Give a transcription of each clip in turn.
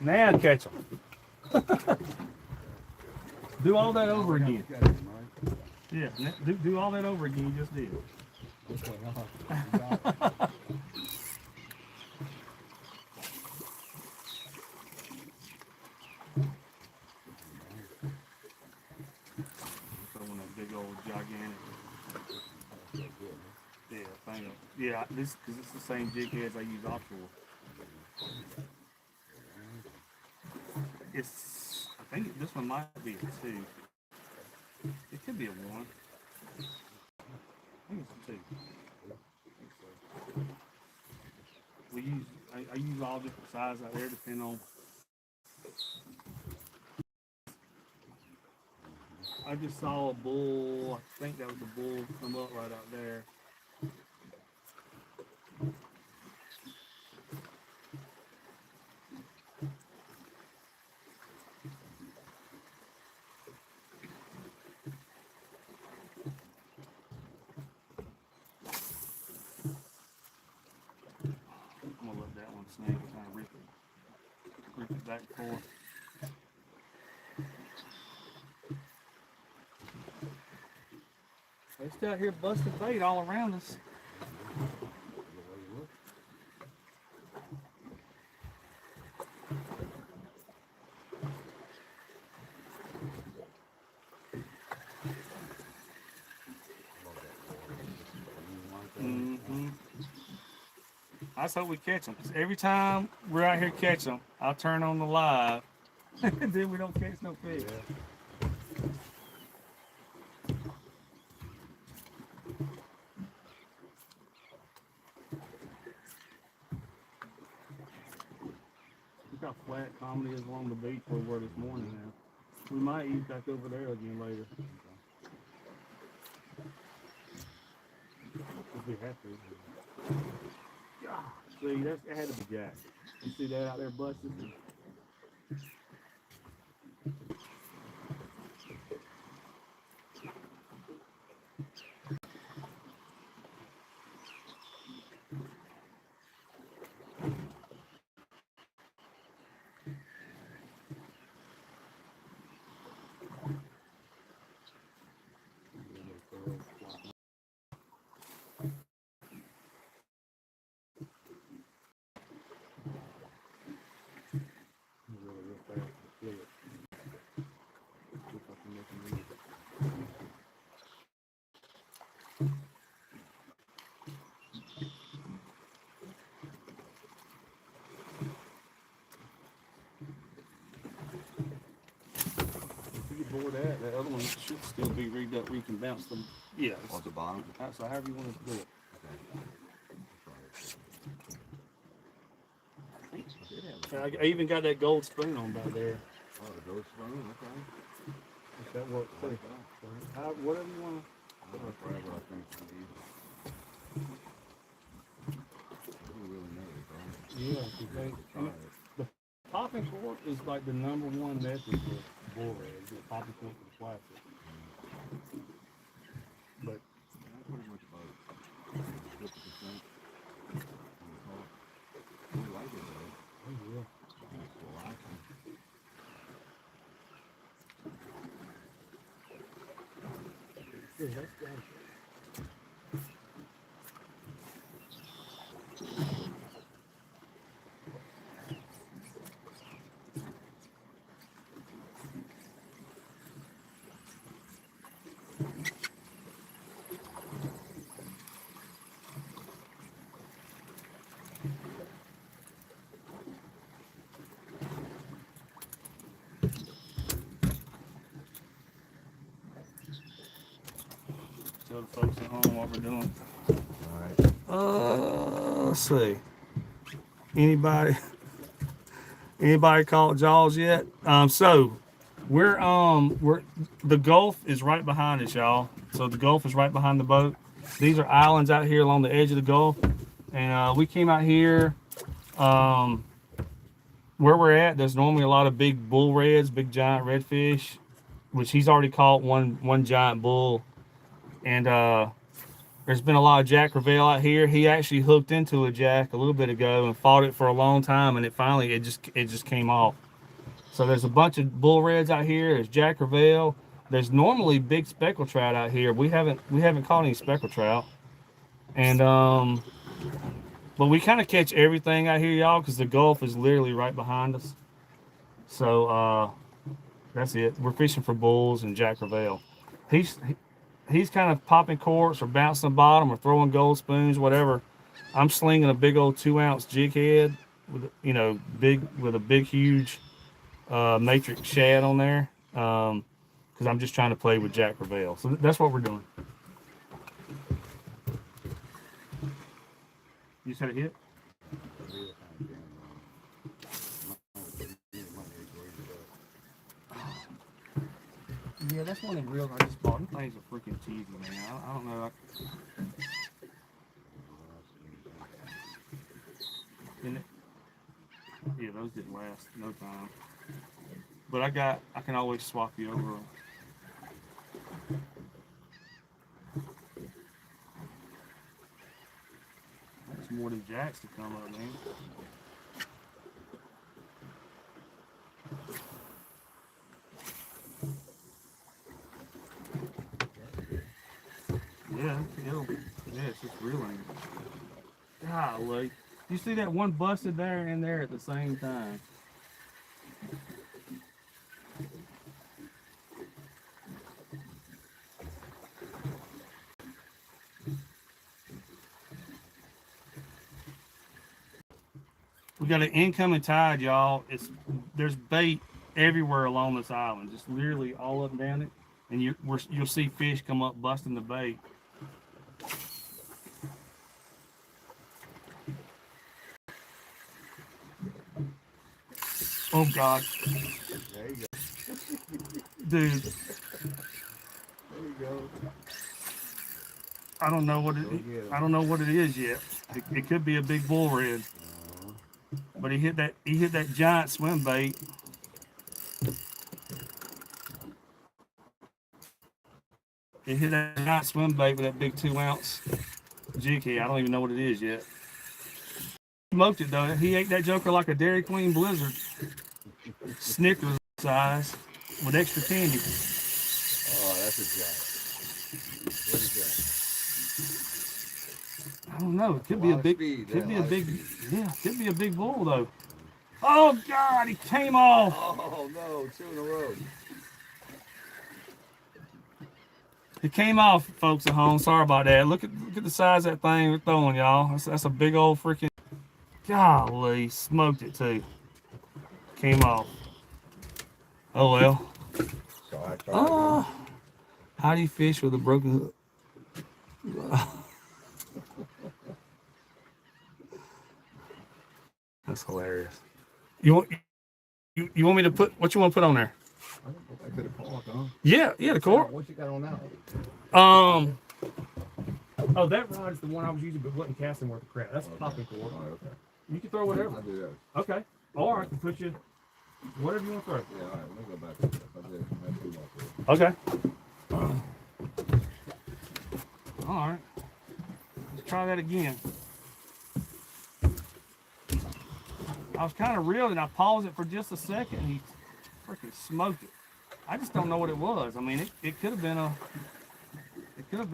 Now catch them. Do all that over again. Yeah, do all that over again. You just did. Throwing a big old gigantic. Yeah, thing. Yeah, this because it's the same jig heads I use offshore. It's. I think this one might be a 2. It could be a 1. I think it's a 2. We use. I use all different sizes out there, depending on. I just saw a bull. I think that was a bull come up right out there. I'm gonna let that one snag and kind of rip it back and forth. They still out here busting bait all around us. I just hope we catch them. 'Cause every time we're out here catch them, I'll turn on the live, and then we don't catch no fish. Yeah. Look how flat comedy is along the beach where we were this morning now. We might eat back over there again later. If we have to. See, that had to be Jack. You see that out there busting? Before that other one should still be rigged up where you can bounce them. Yeah. On the bottom? So however you want to do it. Okay. I even got that gold spoon on back there. Oh, the gold spoon? Okay. If that works too. Whatever you want to. Forever, I think. You really know it, right? Yeah. The popping cork is like the #1 method for bull rags. The popping cork for the plastic. But pretty much about 50%. We like it though. Oh yeah. Yeah, that's good. Tell the folks at home what we're doing. All right. Let's see. Anybody caught Jaws yet? So we're the Gulf is right behind us, y'all. So the Gulf is right behind the boat. These are islands out here along the edge of the Gulf, and we came out here. Where we're at, there's normally a lot of big bull reds, big giant redfish, which he's already caught one giant bull, and There's been a lot of Jack Crevalle out here. He actually hooked into a jack a little bit ago and fought it for a long time, and it just came off. So there's a bunch of bull reds out here. There's Jack Crevalle. There's normally big speckled trout out here. We haven't caught any speckled trout, and but we kind of catch everything out here, y'all, because the Gulf is literally right behind us. So that's it. We're fishing for bulls and Jack Crevalle. He's kind of popping corks or bouncing the bottom or throwing gold spoons, whatever. I'm slinging a big old 2-ounce jig head with a big huge matrix shad on there, because I'm just trying to play with Jack Crevalle. So that's what we're doing. You just had a hit? Yeah, that's one of the reels I just bought. Them things are freaking cheesy, man. I don't know. Didn't it? Yeah, those didn't last no time. But I can always swap you over. That's more than jacks to come up, man. Yeah, it's just reeling. Golly. You see that one busted there and there at the same time? We got an incoming tide, y'all. There's bait everywhere along this island, just literally all up and down it, and you'll see fish come up busting the bait. Oh God, There you go. dude! There you go. I don't know what it is yet. It could be a big bull red, but he hit that giant swim bait. He hit that giant swim bait with that big 2-ounce jig head. I don't even know what it is yet. He smoked it though. He ate that joker like a Dairy Queen Blizzard, Snickers size, with extra candy. Oh, that's a jack. What is that? I don't know. It could be a big. Speed, could be a big. Yeah, could be a big bull though. Oh God, he came off. Oh no, 2 in a row. It came off, folks at home. Sorry about that. Look at the size of that thing we're throwing, y'all. That's a big old freaking. Golly, smoked it too. Came off. Oh well. So I tried. How do you fish with a broken hook? That's hilarious. You want me to put what you want to put on there? I think go back to the park, huh? Yeah, the cord. What you got on now? Oh, that rod is the one I was using, but wasn't casting worth of crap. That's a popping cord. Oh, okay. You can throw whatever. I'll do that. Okay. Or I can put you whatever you want to throw. Yeah, all right. Let me go back to this. I did. That's too much. Okay. All right. Let's try that again. I was kind of reeling. I paused it for just a second, and he freaking smoked it. I just don't know what it was. I mean, it could have been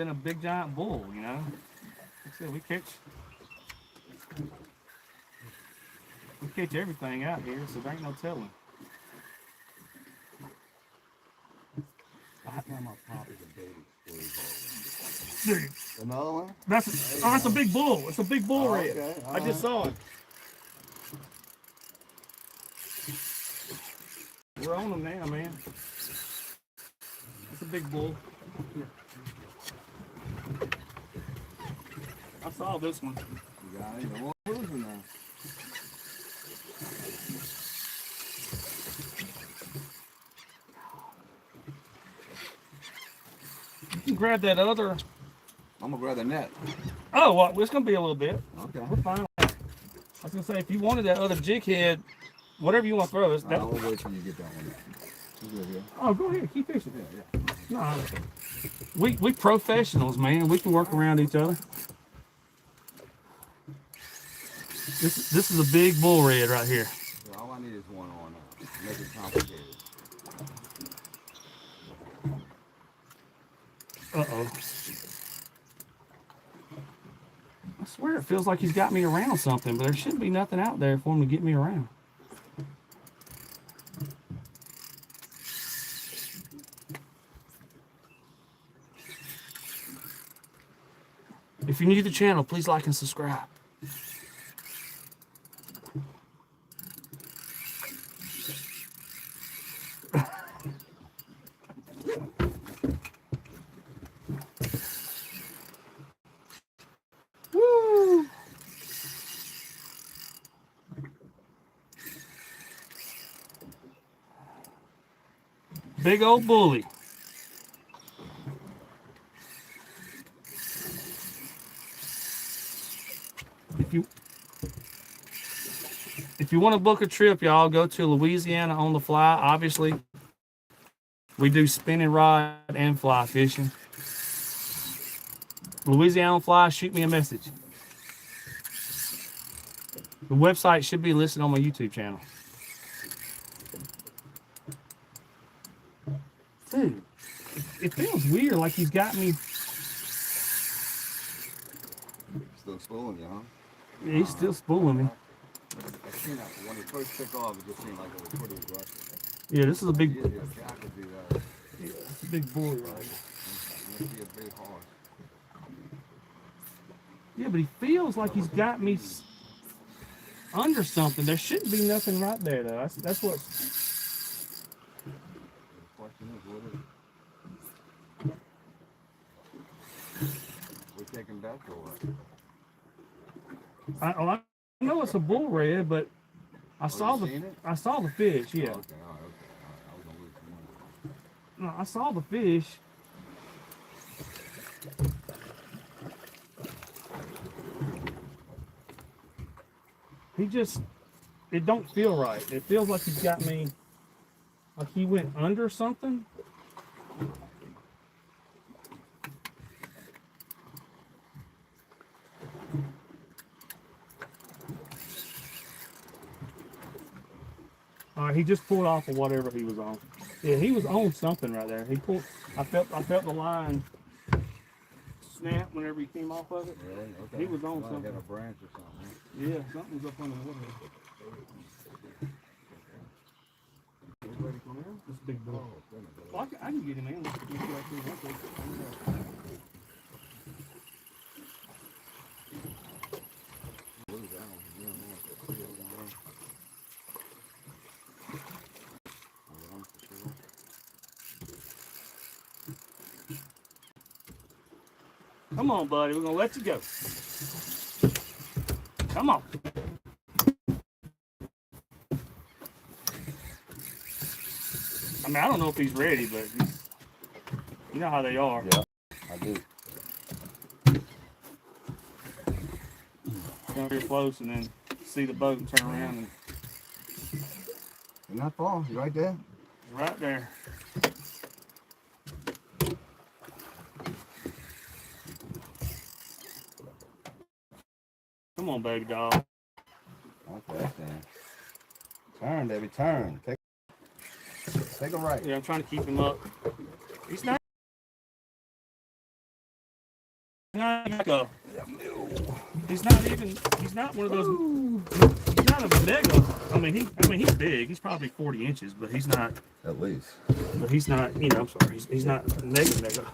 a big giant bull, you know. Like I said, we catch everything out here, so there ain't no telling. I found my pop is a baby. Dude, Another one? that's a big bull. It's a big bull red. Okay, I just saw it. We're on them now, man. That's a big bull. Here. I saw this one. You got it? No more losing now. You can grab that other. I'm gonna grab the net. Oh, well, it's gonna be a little bit. Okay. We're fine. I was gonna say if you wanted that other jig head, whatever you want to throw, I'll wait till you get that one. You good, yeah? Oh, go ahead. Keep fishing. Yeah. No, we professionals, man. We can work around each other. This is a big bull red right here. Yeah, all I need is one on make it complicated. Uh-oh. I swear it feels like he's got me around something, but there shouldn't be nothing out there for him to get me around. If you're new to the channel, please like and subscribe. Woo! Big old bully. If you want to book a trip, y'all, go to Louisiana on the fly. Obviously, we do spinning rod and fly fishing. Louisiana on fly, shoot me a message. The website should be listed on my YouTube channel. Dude, it feels weird, like he's got me. Still spooling you, huh? Yeah, he's still spooling me. I seen that when he first took off, it just seemed like it was pretty aggressive. Yeah, this is a big. Yeah, Jack could do that. Yeah, it's a big bull right. Must be a big horse. Yeah, but he feels like he's got me under something. There shouldn't be nothing right there, though. That's what. The question is, what is it? We're taking bets or what? I know it's a bull red, but I saw the fish. Yeah. Oh, okay, all right. I was gonna lose some money. No, I saw the fish. It don't feel right. It feels like he's got me, like he went under something. All right, he just pulled off of whatever he was on. Yeah, he was on something right there. He pulled. I felt the line snap whenever he came off of it. Really? Okay. He was on Might something. have a branch or something. Yeah, something's up under the water. Ready for him? This big bull. Well, I can get him in. Come on, buddy. We're gonna let you go. Come on. I mean, I don't know if he's ready, but you know how they are. Yeah, I do. Come here close and then see the boat and turn around and You're not far. You right there? right there. Come on, baby doll. Okay, then. Turn, baby, turn. Take a right. Yeah, I'm trying to keep him up. He's not. He's not even. He's not one of those. He's not a mega. I mean, he's big. He's probably 40 inches, but he's not. At least. But he's not. You know, I'm sorry. He's not mega.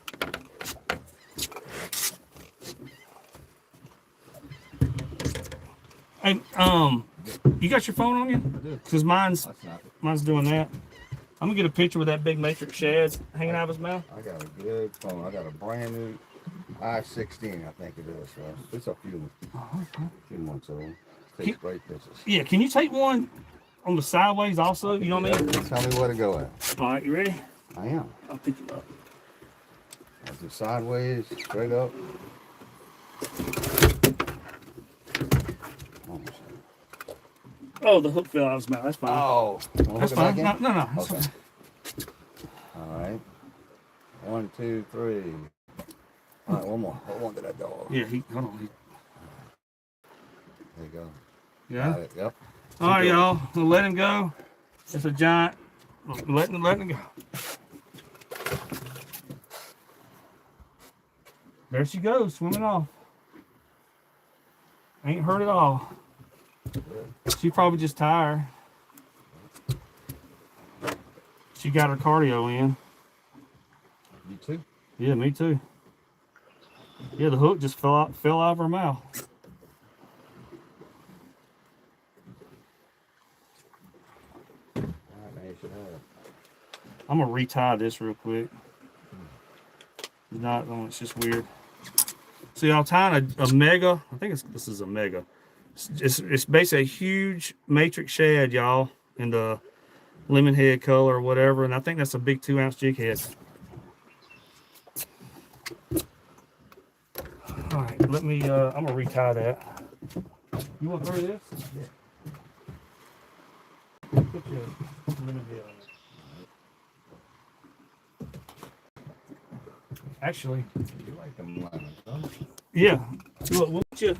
Hey, you got your phone on you? I do. Cause mine's Snap it. doing that. I'm gonna get a picture with that big matrix shads hanging out of his mouth. I got a good phone. I got a brand new I-16, I think it is. So it's a few months old. Takes great pictures. Yeah, can you take one on the sideways also? You know what I mean? Tell me where to go at. All right, you ready? I am. I'll pick you up. I'll do sideways, straight up. Oh, the hook fell out of his mouth. That's fine. Oh, that's fine. No. That's Okay. fine. All right. 1 2, 3. All right, one more. Hold on to that dog. Yeah, hold on. There you go. Yeah. Got it. Yep. All right, y'all. We'll let him go. It's a giant. Letting him go. There she goes, swimming off. Ain't hurt at all. She probably just tired. She got her cardio in. You too? Yeah, me too. Yeah, the hook just fell out of her mouth. All right, man, you should have it. I'm gonna retie this real quick. It's just weird. See, I'm tying a mega. I think this is a mega. It's basically a huge matrix shad, y'all, in the lemon head color or whatever, and I think that's a big 2-ounce jig head. All right, let me. I'm gonna retie that. You want to throw this? Yeah. Put your lemon head on it. Actually, You like them lemons, huh? yeah. Look, we'll put you.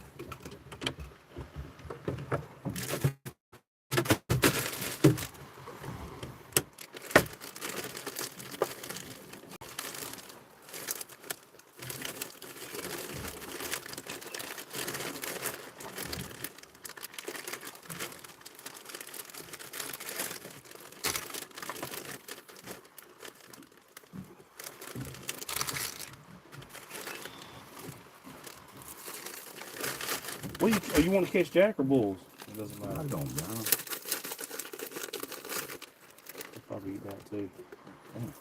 What you want to catch jack or bulls? It doesn't matter. I don't know. I'll probably eat that too. Damn.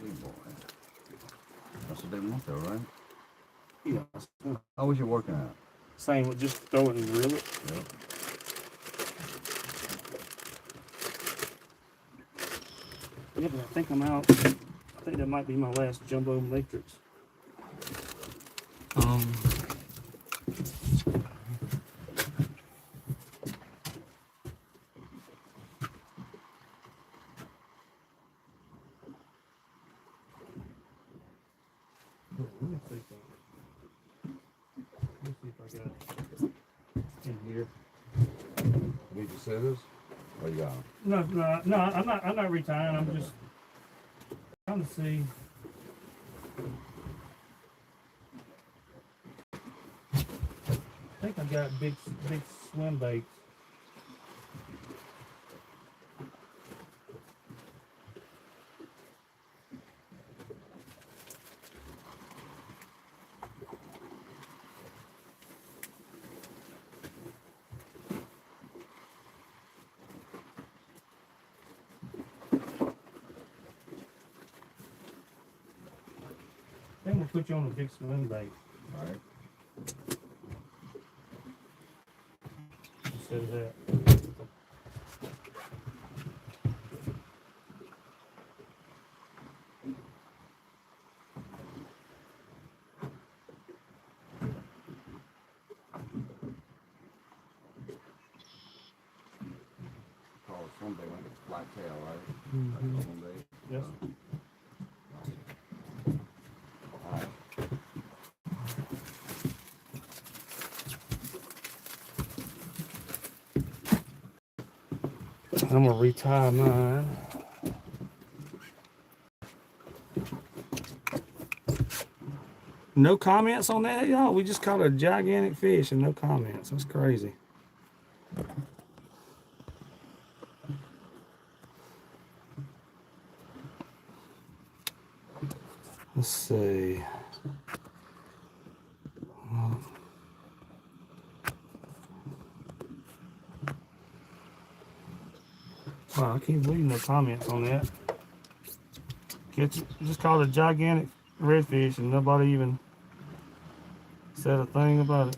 Big boy. That's what they want though, right? Yeah. How was you working out? Same, just throw it and reel it. Yep. Yeah, but I think I'm out. I think that might be my last jumbo matrix. Let me see if I got it in here. Need your scissors? Or you got them? No, I'm not retiring. I'm just trying to see. I think I got big swim baits. I think we'll put you on a big swim bait. All right. Instead of that. Call it swim bait like it's black tail, right? Mm-hmm. Like swim bait. Yes. All right. I'm gonna retie mine. No comments on that, y'all. We just caught a gigantic fish and no comments. That's crazy. Let's see. Wow, I can't believe no comments on that. Just caught a gigantic redfish and nobody even said a thing about it.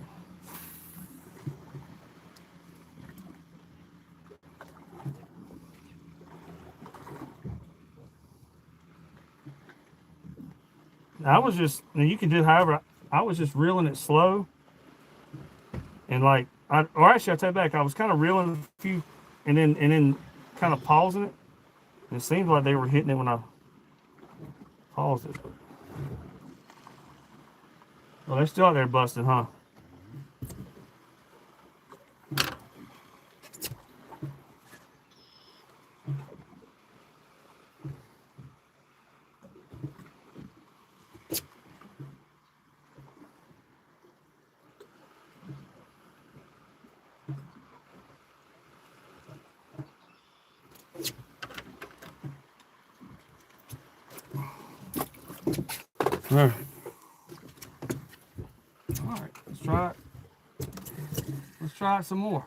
You can do however, I was just reeling it slow. And like, or actually I take it back, I was kind of reeling a few and then kind of pausing it. And it seemed like they were hitting it when I pause it. Well, they're still out there busting, huh? All right. All right, let's try it. Let's try it some more.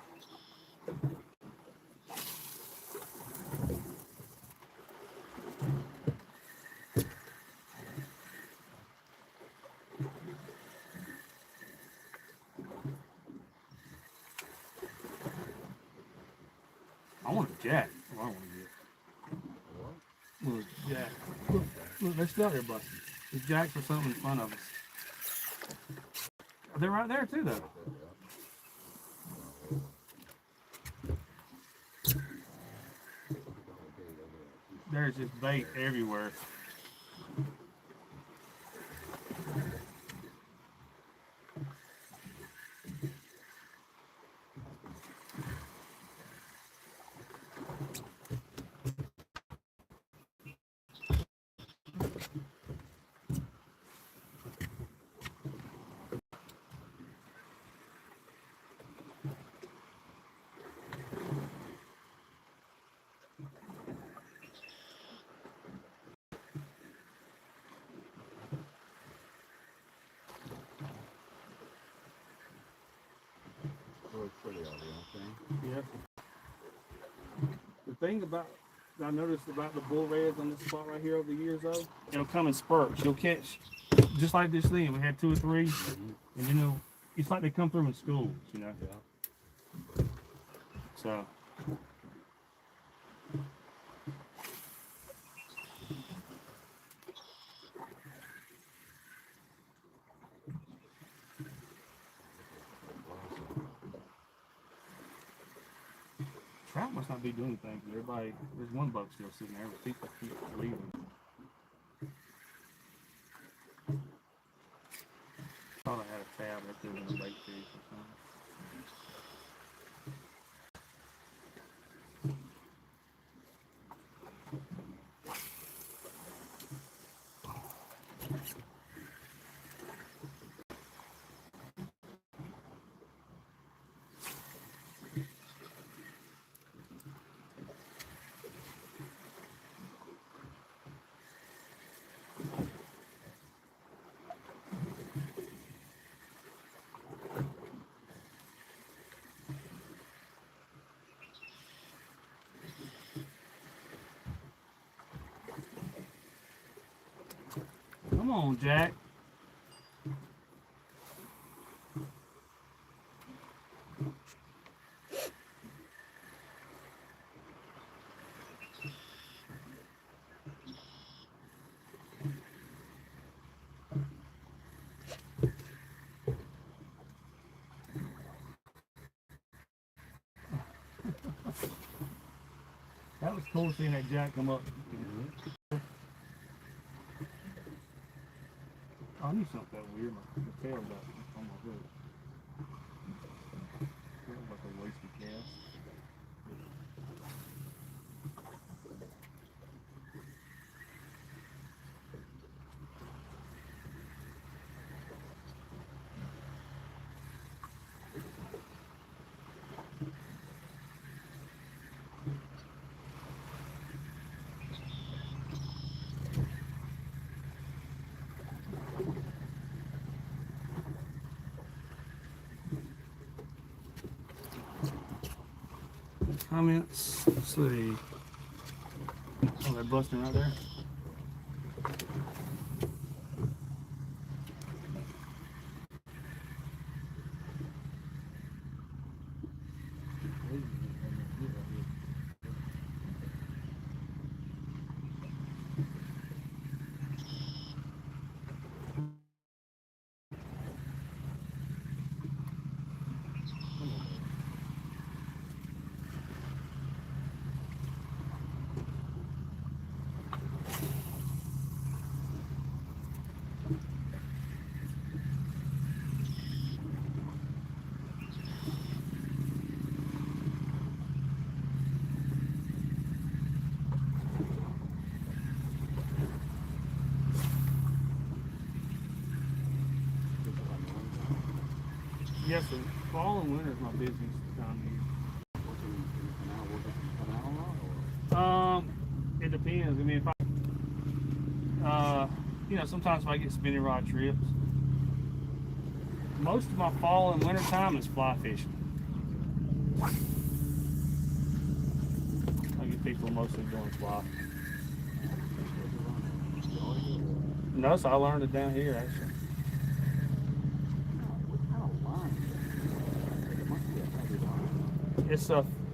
I want a jack. Well, I want to get. Look, jack. Look, they're still out there busting. There's jacks for something in front of us. They're right there too, though. There's just bait everywhere. Looks pretty out here, okay? Yep. The thing about I noticed about the bull reds on this spot right here over the years, though, it'll come in spurts. You'll catch just like this thing. We had 2 or 3, and you know, it's like they come through in schools, you know. Yeah. So. Trout must not be doing anything. Everybody, there's one boat still sitting there, but people keep leaving. Thought I had a tab right there in the bait fish or something. Come on, Jack. That was cool seeing that jack come up. Oh, I knew something that weird. My tail got on my hook. Feels like a wasted cast. Comments. Let's see. Oh, they're busting right there. Yes, sir. Fall and winter is my busiest time of year. It depends. I mean, if sometimes if I get spinning rod trips, most of my fall and winter time is fly fishing. I get people mostly doing fly. No, so I learned it down here actually.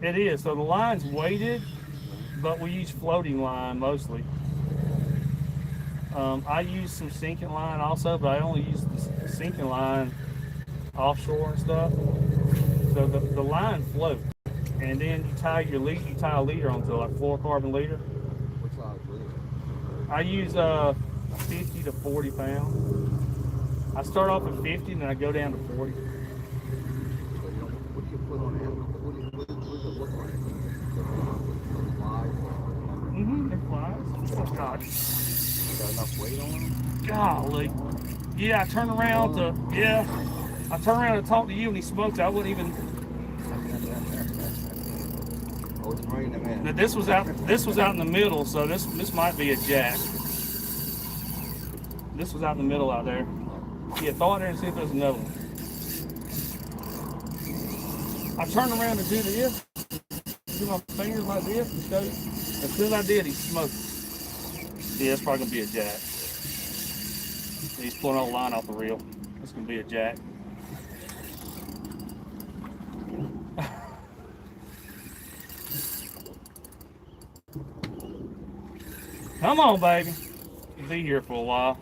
It is. So the line's weighted, but we use floating line mostly. I use some sinking line also, but I only use the sinking line offshore and stuff. So the line floats, and then you tie a leader onto it, like fluorocarbon leader. What size leader? I use 50 to 40 pounds. I start off at 50 and then I go down to 40. So what do you put on it? What does it look like? They're flies. Oh God. Got enough weight on them? Golly. Yeah, I turn around to talk to you and he smoked. I wouldn't even. Oh, it's bringing them in. Now, this was out in the middle, so this might be a jack. This was out in the middle out there. Yeah, throw it there and see if there's another one. I turned around to do this, do my fingers like this, and show you. As soon as I did, he smoked. Yeah, it's probably gonna be a jack. He's pulling all the line off the reel. It's gonna be a jack. Come on, baby. You'll be here for a while.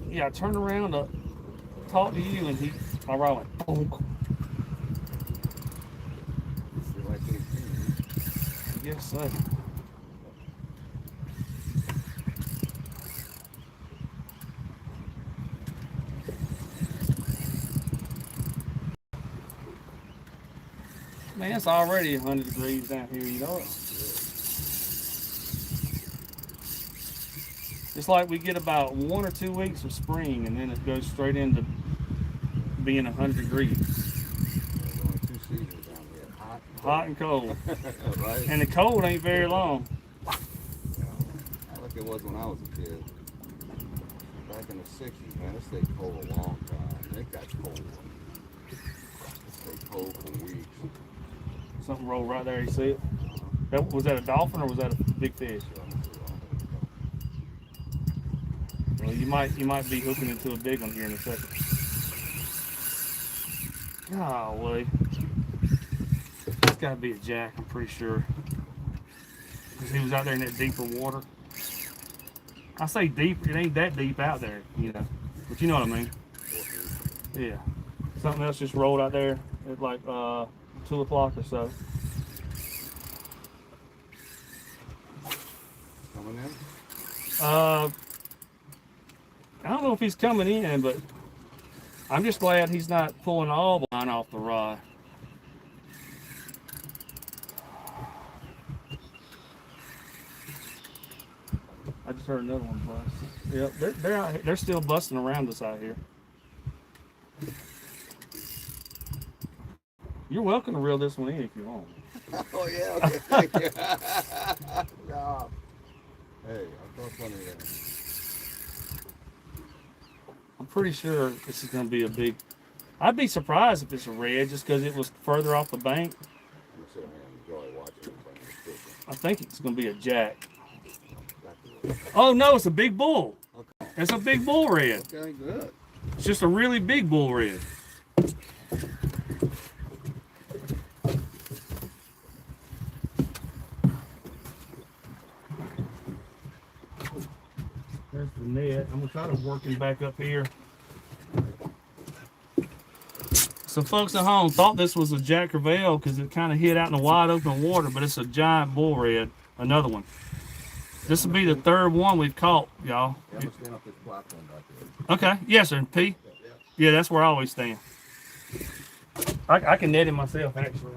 Yeah, I turned around to talk to you, and my rod went bonk. Yes, sir. Man, it's already 100 degrees down here, you know it? It's like we get about 1 or 2 weeks of spring, and then it goes straight into being 100 degrees. There's only 2 seasons down here. Hot and cold. Right? And the cold ain't very long. Like it was when I was a kid. Back in the 60s, man, it stayed cold a long time. It got cold. It stayed cold for weeks. Something rolled right there, you see it? Was that a dolphin or was that a big fish? Well, you might be hooking into a big one here in a second. Golly. It's got to be a jack, I'm pretty sure. Because he was out there in that deeper water. I say deep, it ain't that deep out there, you know. But you know what I mean. Yeah. Something else just rolled out there at like 2 o'clock or so. Coming in? I don't know if he's coming in, but I'm just glad he's not pulling all the line off the rod. I just heard another one bust. Yep, they're out here. They're still busting around us out here. You're welcome to reel this one in if you want. Oh, yeah, okay, thank you. No. Hey, I'll throw plenty of that. I'm pretty sure this is going to be a big. I'd be surprised if it's a red just because it was further off the bank. I'm going to sit here and enjoy watching it. I think it's going to be a jack. Oh, no, it's a big bull. Okay. It's a big bull red. Okay, good. It's just a really big bull red. There's the net. I'm going to try to work him back up here. Some folks at home thought this was a Jack Crevalle because it kind of hit out in the wide open water, but it's a giant bull red. Another one. This will be the third one we've caught, y'all. Yeah, I'm going to stand up this platform back there. Okay. Yes, sir. P? Yeah, that's where I always stand. I can net him myself, actually.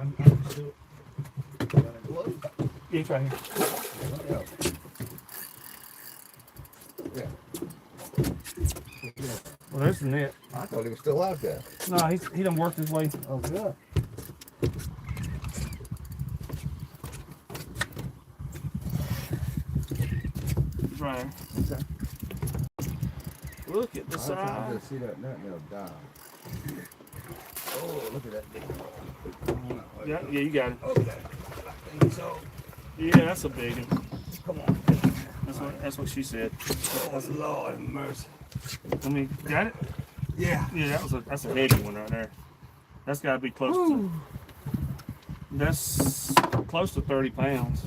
Yeah, it's right here. Yeah. Well, there's the net. I thought he was still out there. No, he done worked his way. Oh, good. He's right there. Okay. Look at the I'm trying side. to see that nut nail down. Oh, look at that big one. Yeah, you got it. Okay. I think so. Yeah, that's a big one. Come on. That's what she said. Oh, Lord have mercy. I mean, got it? Yeah. Yeah, that's a heavy one right there. That's got to be close to. That's close to 30 pounds.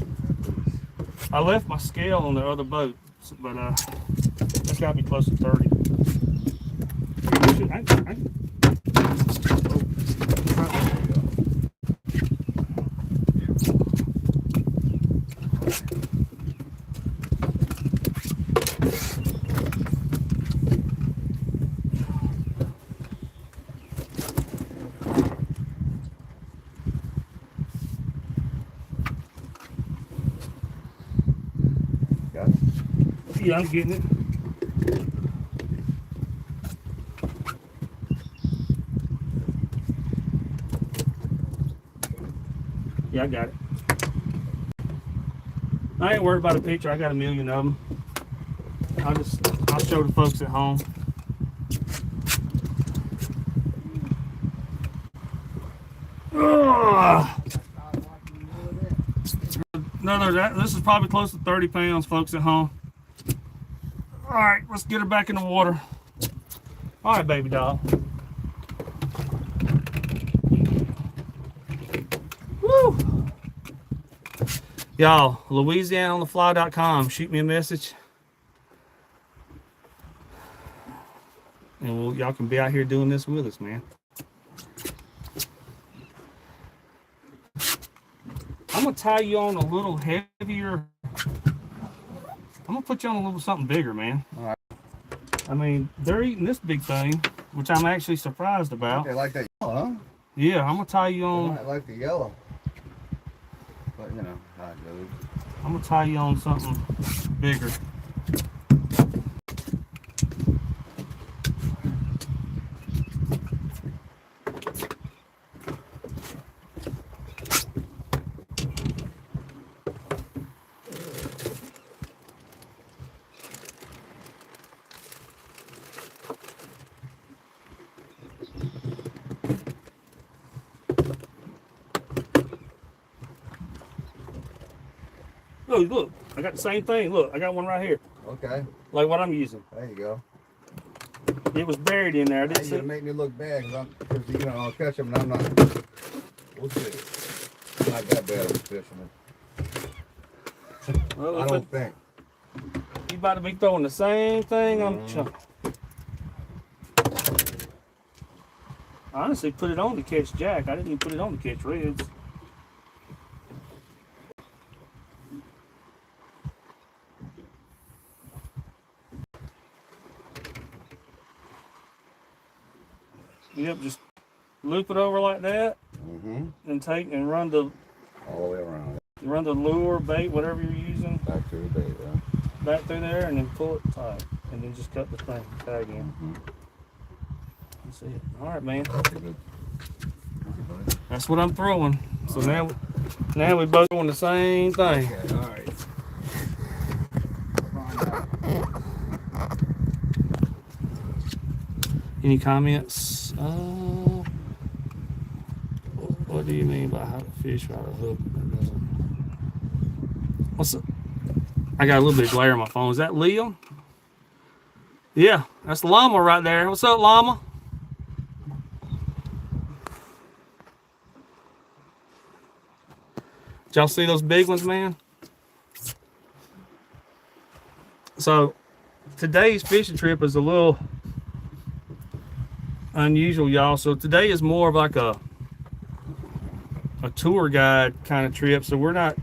I left my scale on the other boat, but that's got to be close to 30. Got it? Yeah, I'm getting it. Yeah, I got it. I ain't worried about a picture. I got a million of them. I'll show the folks at home. Ugh. This is probably close to 30 pounds, folks at home. All right, let's get her back in the water. All right, baby doll. Woo! Y'all, LouisianaOnTheFly.com. Shoot me a message. And y'all can be out here doing this with us, man. I'm gonna tie you on a little heavier. I'm gonna put you on a little something bigger, man. All right. I mean, they're eating this big thing, which I'm actually surprised about. They like that yellow, huh? Yeah, I'm gonna tie you They on. might like the yellow. But you know how it goes. I'm gonna tie you on something bigger. Look, I got the same thing. Look, I got one right here. Okay. Like what I'm using. There you go. It was buried in there. I Now didn't you're see. gonna make me look bad because you know I'll catch them and I'm not. We'll see. I'm not that bad of a fisherman. Well, I don't think. You about to be throwing the same thing on the chunk. I honestly put it on to catch jack. I didn't even put it on to catch reds. Yep, just loop it over like that, and take and run the All the way around. lure, bait, whatever you're using, Back to the bait, right? back through there, and then pull it tight, and then just cut the thing, tag in. That's it. All right, man. That's what I'm throwing. So now we both doing the same thing. Okay, all right. Any comments? What do you mean by how to fish without a hook? What's up? I got a little bit of glare on my phone. Is that Leo? Yeah, that's the llama right there. What's up, llama? Did y'all see those big ones, man? So today's fishing trip is a little unusual, y'all. So today is more of like a tour guide kind of trip. So we're not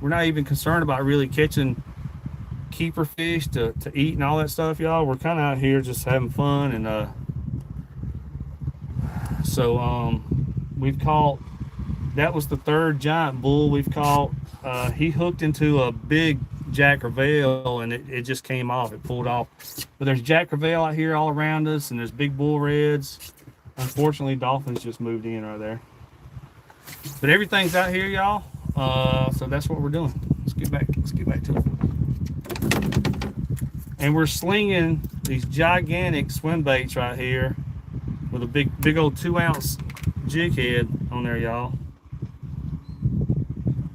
even concerned about really catching keeper fish to eat and all that stuff, y'all. We're kind of out here just having fun, and so we've caught. That was the third giant bull we've caught. He hooked into a big Jack Crevalle, and it just came off. It pulled off. But there's Jack Crevalle out here all around us, and there's big bull reds. Unfortunately, dolphins just moved in right there. But everything's out here, y'all. So that's what we're doing. Let's get back. Let's get back to it. And we're slinging these gigantic swim baits right here with a big old 2-ounce jig head on there, y'all.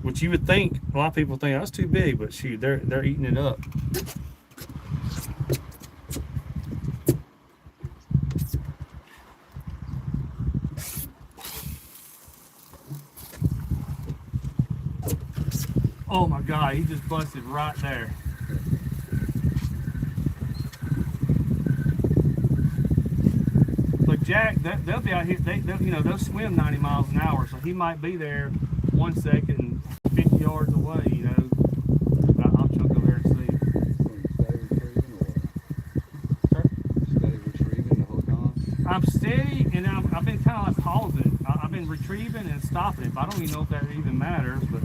Which you would think, a lot of people think, oh, that's too big, but shoot, they're eating it up. Oh my God, he just busted right there. But Jack, they'll be out here, they'll swim 90 miles an hour, so he might be there 1 second and 50 yards away, I'll chuck over there and see. Steady retrieving the whole time? I'm steady, and I've been kind of like pausing. I've been retrieving and stopping. I don't even know if that even matters, but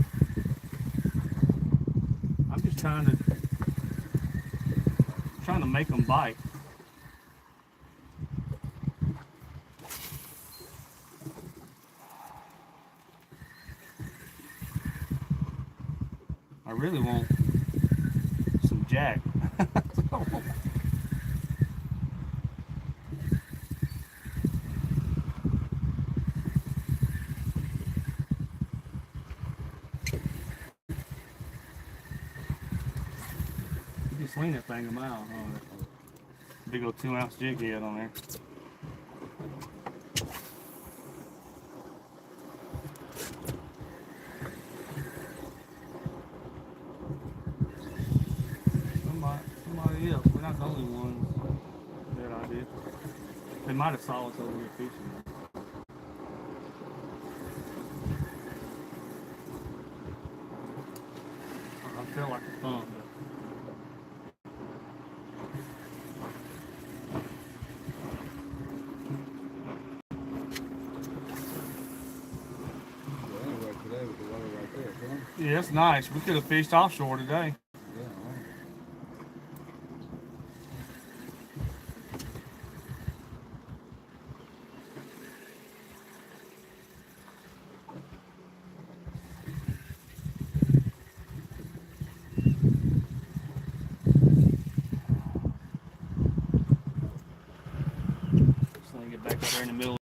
I'm just trying to make them bite. I really want some Jack. You swing that thing a mile, huh? Big old 2-ounce jig head on there. Somebody else. We're not the only ones that I did. They might have saw us over here fishing. I feel like a thumb. Today with the water right there, huh? Yeah, it's nice. We could have fished offshore today. Yeah, right. So I get back up there in the middle.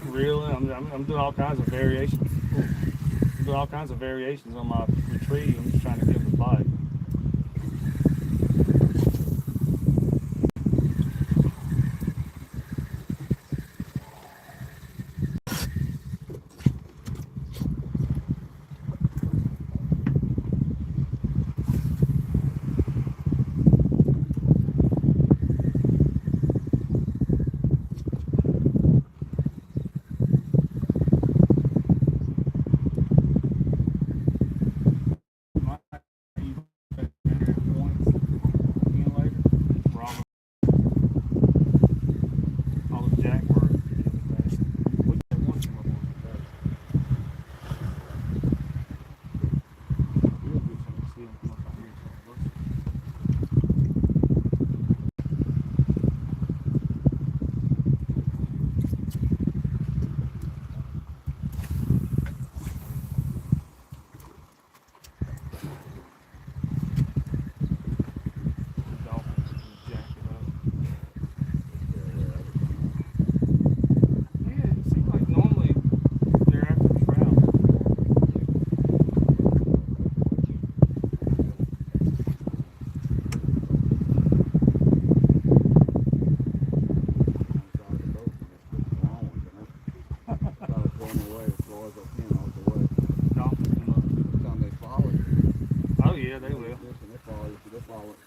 Reeling. I'm doing all kinds of variations. I'm doing all kinds of variations on my retrieve. I'm just trying to get them to bite.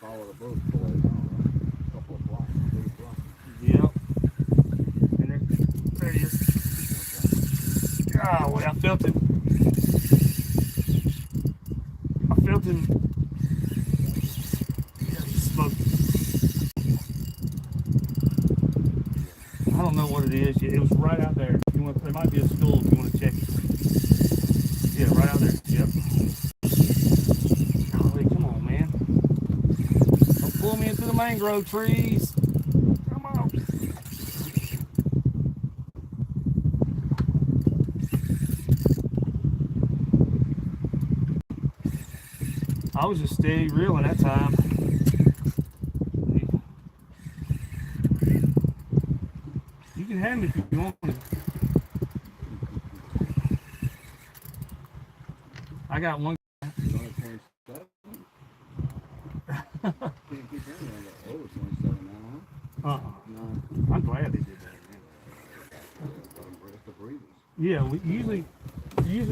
follow the boat for a couple of blocks, 3 blocks. Yep. And there he is. Golly, I felt him. I felt him. Yeah, he smoked. I don't know what it is yet. It was right out there. You want, there might be a stool if you want to check it. Yeah, right out there. Yep. Golly, come on, man. Don't pull me into the mangrove trees. Come on. I was just steady reeling that time. You can have me if you want me. I got one. I'm glad they did that. Yeah, we usually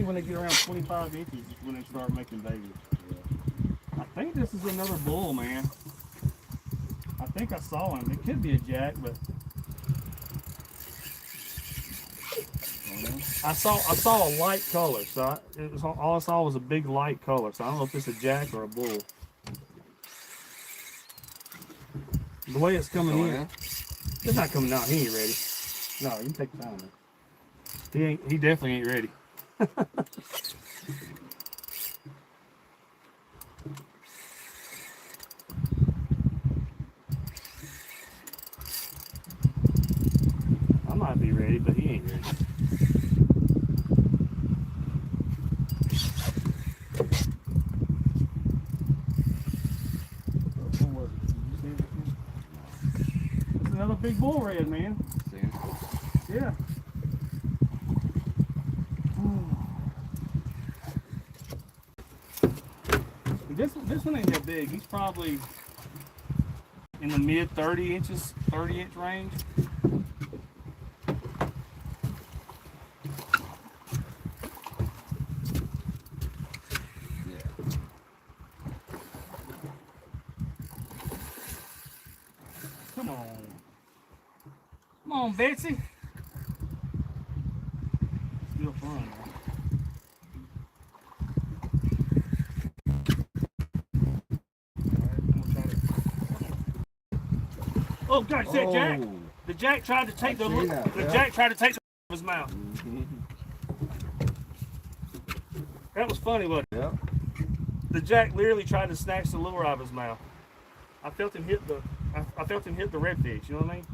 when they get around 25 inches is when they start making babies. I think this is another bull, man. I think I saw him. It could be a jack, but I saw a light color. So all I saw was a big light color. So I don't know if it's a jack or a bull. The way it's coming in, it's not coming out. He ain't ready. No, you can take your time, man. He definitely ain't ready. I might be ready, but he ain't ready. It's another big bull red, man. Yeah. This one ain't that big. He's probably in the mid 30 inches, 30-inch range. Come on. Come on, Betsy. Still fun, man. Oh gosh, that jack! The jack tried to take jack tried to take the of his mouth. That was funny, wasn't it? Yeah. The jack literally tried to snatch the lure out of his mouth. I felt him hit the redfish. You know what I mean?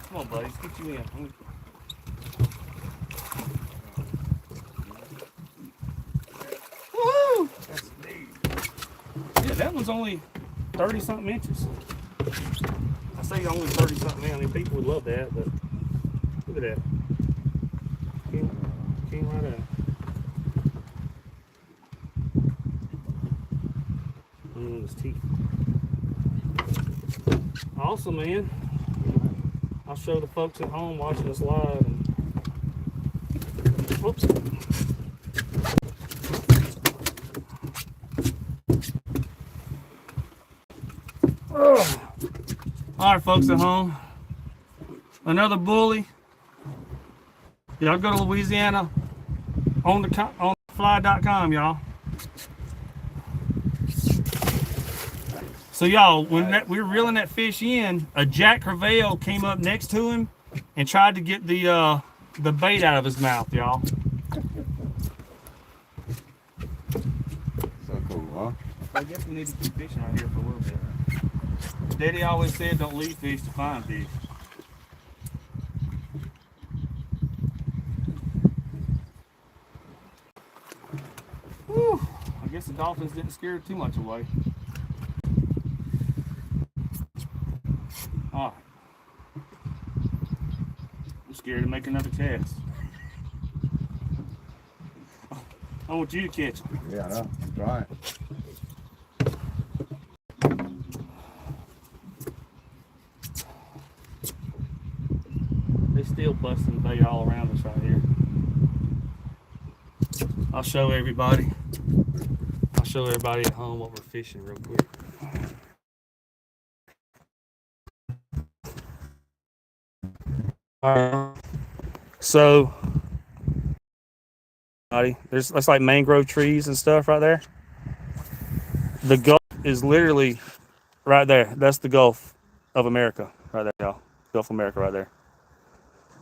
Come on, buddy, let's get you in. Woo! That's neat. Yeah, that one's only 30-something inches. I say only 30-something. I mean, people would love that, but look at that. Came right out. His teeth. Awesome, man. I'll show the folks at home watching us live. Whoops. All right, folks at home. Another bully. Y'all go to Louisiana on fly.com, y'all. So y'all, when we were reeling that fish in, a Jack Crevalle came up next to him and tried to get the bait out of his mouth, y'all. So cool, huh? I guess we need to keep fishing right here for a little bit. Daddy always said don't leave fish to find fish. Whew. I guess the dolphins didn't scare too much away. All right. I'm scared to make another cast. I want you to catch them. Yeah, I know. I'm trying. They still busting bait all around us right here. I'll show everybody. show everybody at home what we're fishing real quick. All right. So, there's that's like mangrove trees and stuff right there. The Gulf is literally right there. That's the Gulf of America right there, y'all. Gulf of America right there.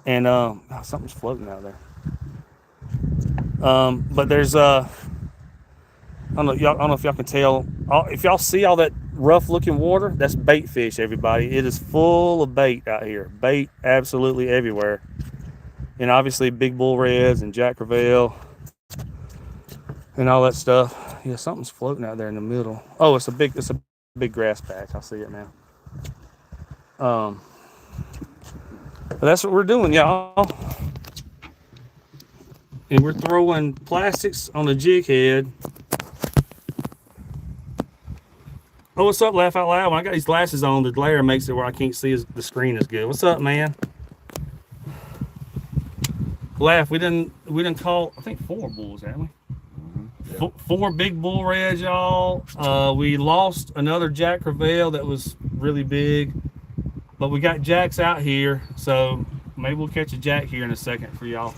And something's floating out there. But there's I don't know, y'all. I don't know if y'all can tell. If y'all see all that rough-looking water, that's bait fish. Everybody, it is full of bait out here. Bait absolutely everywhere. And obviously, big bull reds and Jack Crevalle and all that stuff. Yeah, something's floating out there in the middle. Oh, it's a big grass patch. I see it now. But that's what we're doing, y'all. And we're throwing plastics on the jig head. Oh, what's up, Laugh Out Loud? When I got these glasses on, the glare makes it where I can't see the screen as good. What's up, man? Laugh, we didn't call, I think 4 bulls, haven't we? Yeah. 4 big bull reds, y'all. We lost another Jack Crevalle that was really big, but we got jacks out here, so maybe we'll catch a jack here in a second for y'all.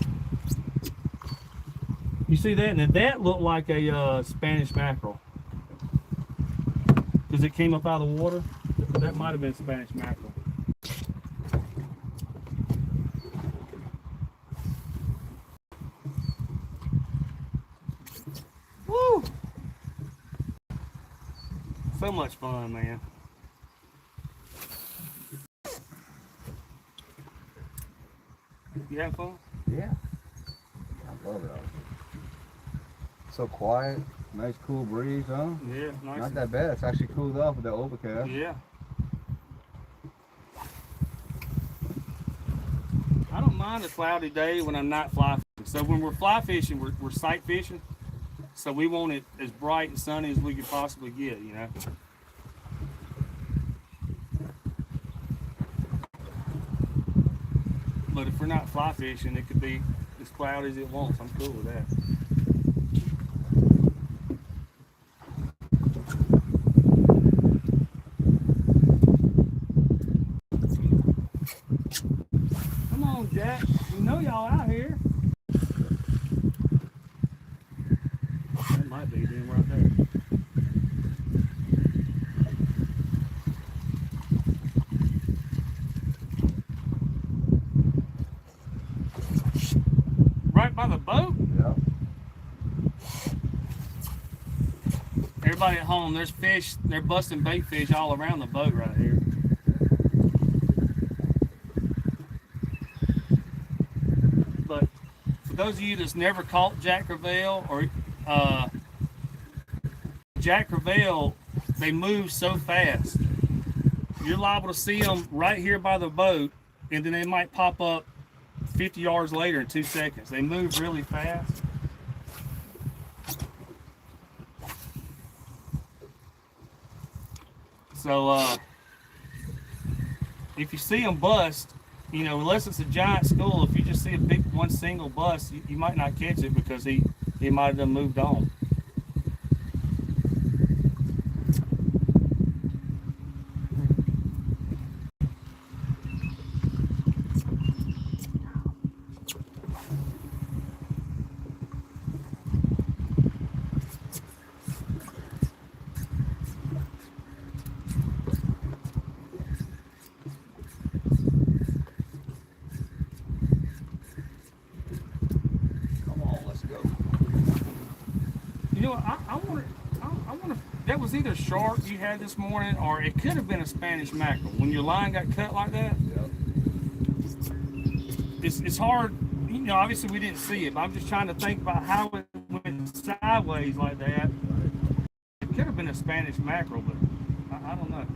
You see that? Now that looked like a Spanish mackerel. Because it came up out of the water. That might have been Spanish mackerel. Woo! So much fun, man. You having fun? Yeah. I love it. So quiet, nice cool breeze, huh? Yeah, nice. Not that bad. It's actually cooled off with that overcast. Yeah. I don't mind a cloudy day when I'm not fly fishing. So when we're fly fishing, we're sight fishing. So we want it as bright and sunny as we could possibly get, you know. But if we're not fly fishing, it could be as cloudy as it wants. I'm cool with that. Come on, Jack. You know y'all out here. That might be them right there. Right by the boat? Yeah. Everybody at home, there's fish. They're busting bait fish all around the boat right here. But for those of you that's never caught Jack Crevalle or Jack Crevalle, they move so fast. You're liable to see them right here by the boat, and then they might pop up 50 yards later in 2 seconds. They move really fast. So if you see them bust, you know, unless it's a giant school, if you just see a big one single bust, you might not catch it because he might have done moved on. You know, I want to. That was either shark you had this morning, or it could have been a Spanish mackerel. When your line got cut like that, Yep. it's hard. You know, obviously we didn't see it, but I'm just trying to think about how it went sideways like that. It could have been a Spanish mackerel, but I don't know.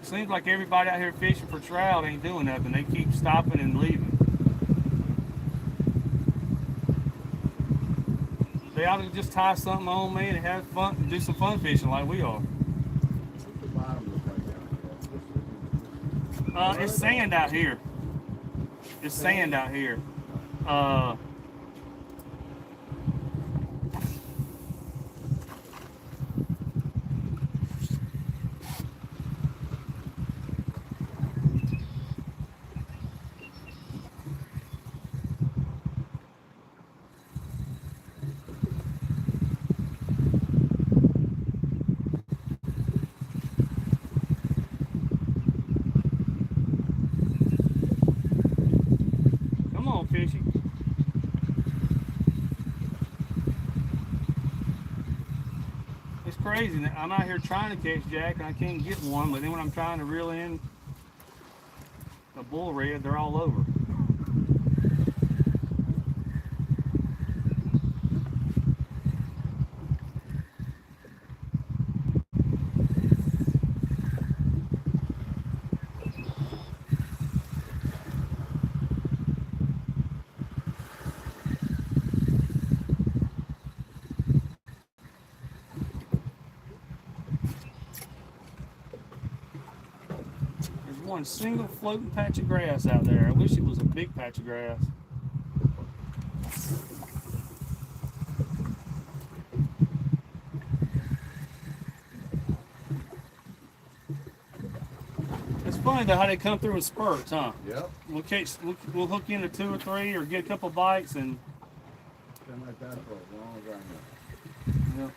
Seems like everybody out here fishing for trout ain't doing nothing. They keep stopping and leaving. They ought to just tie something on, man, and have fun, do some fun fishing like we are. What's the bottom look like down here? It's sand out here. It's sand out here. Uh, come on, fishy. It's crazy. I'm out here trying to catch jack and I can't get one, but then when I'm trying to reel in a bull red, they're all over. There's one single floating patch of grass out there. I wish it was a big patch of grass. It's funny though how they come through in spurts, huh? Yep. We'll hook into 2 or 3 or get a couple bites and. Been like that for a long time now. Yep.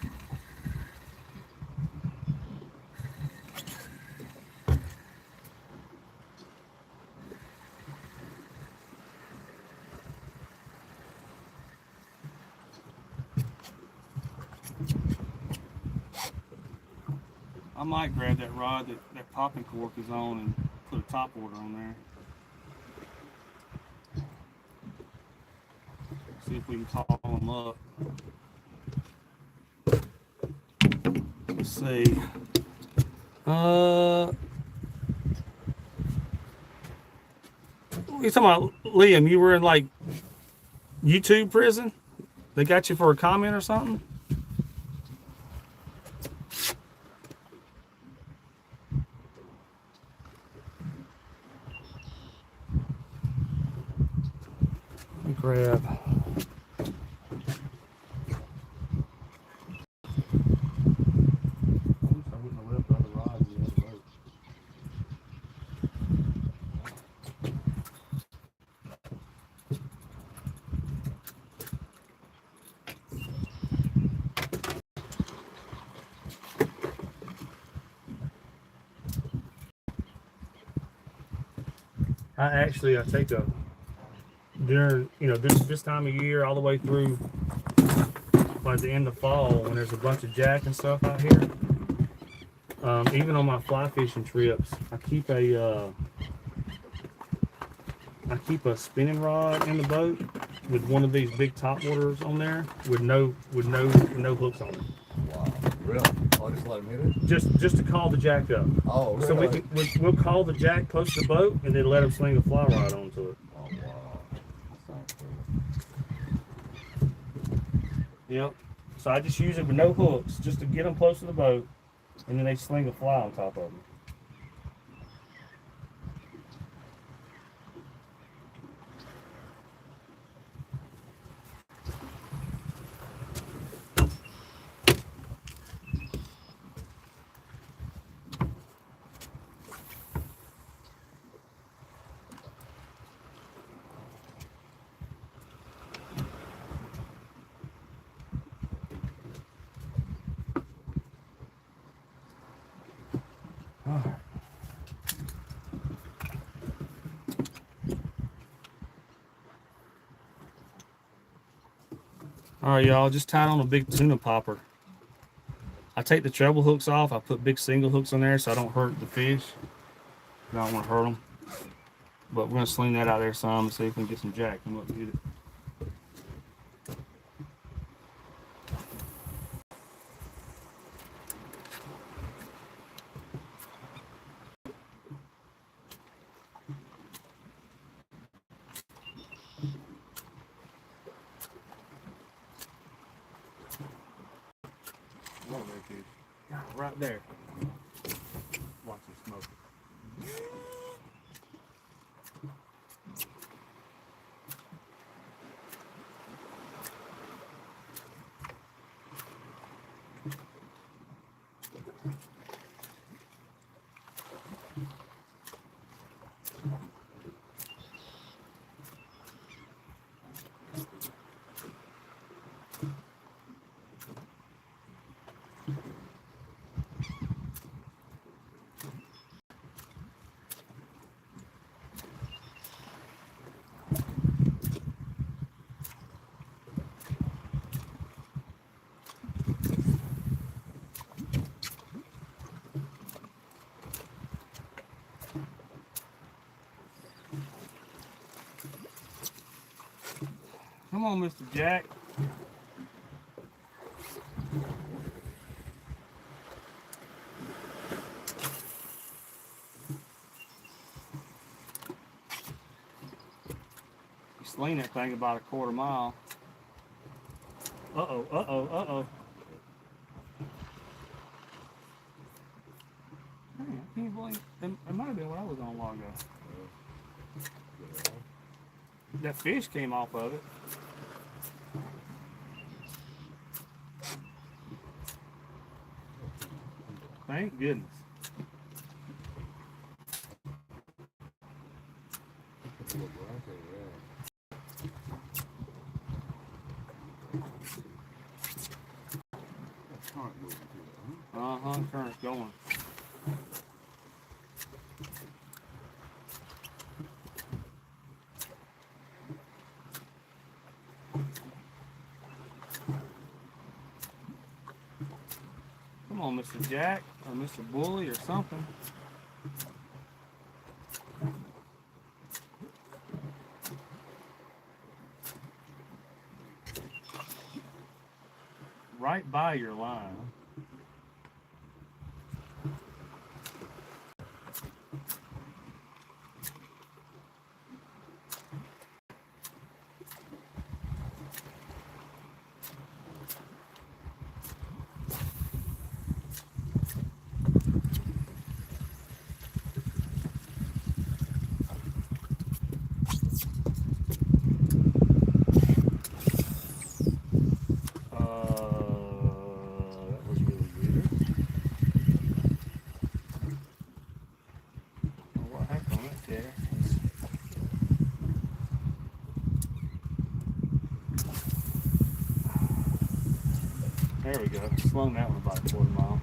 I might grab that rod that popping cork is on and put a top water on there. See if we can call them up. Let's see. You talking about Liam? You were in like YouTube prison? They got you for a comment or something? Let me grab. I take a during this time of year all the way through by the end of fall when there's a bunch of jack and stuff out here. Even on my fly fishing trips, I keep a spinning rod in the boat with one of these big top waters on there with no hooks on it. Wow, really? Oh, just let him hit it? Just to call the jack up. Oh, really? So we'll call the jack close to the boat and then let him sling a fly rod onto it. Oh, wow. That sounds cool. Yep. So I just use it with no hooks just to get them close to the boat, and then they sling a fly on top of them. All right, y'all, just tied on a big tuna popper. I take the treble hooks off. I put big single hooks on there so I don't hurt the fish. I don't want to hurt them. But we're going to sling that out there some and see if we can get some jack. Come up and get it. Right there. Watch it smoke. Come on, Mr. Jack. You sling that thing about a quarter mile. Uh-oh, uh-oh, uh-oh. Man, I can't believe it might have been what I was on a while ago. That fish came off of it. Thank goodness. Current's going. Come on, Mr. Jack or Mr. Bully or something. Right by your line. That was really weird. Well, what happened on that there? There we go. Slung that one about a quarter mile.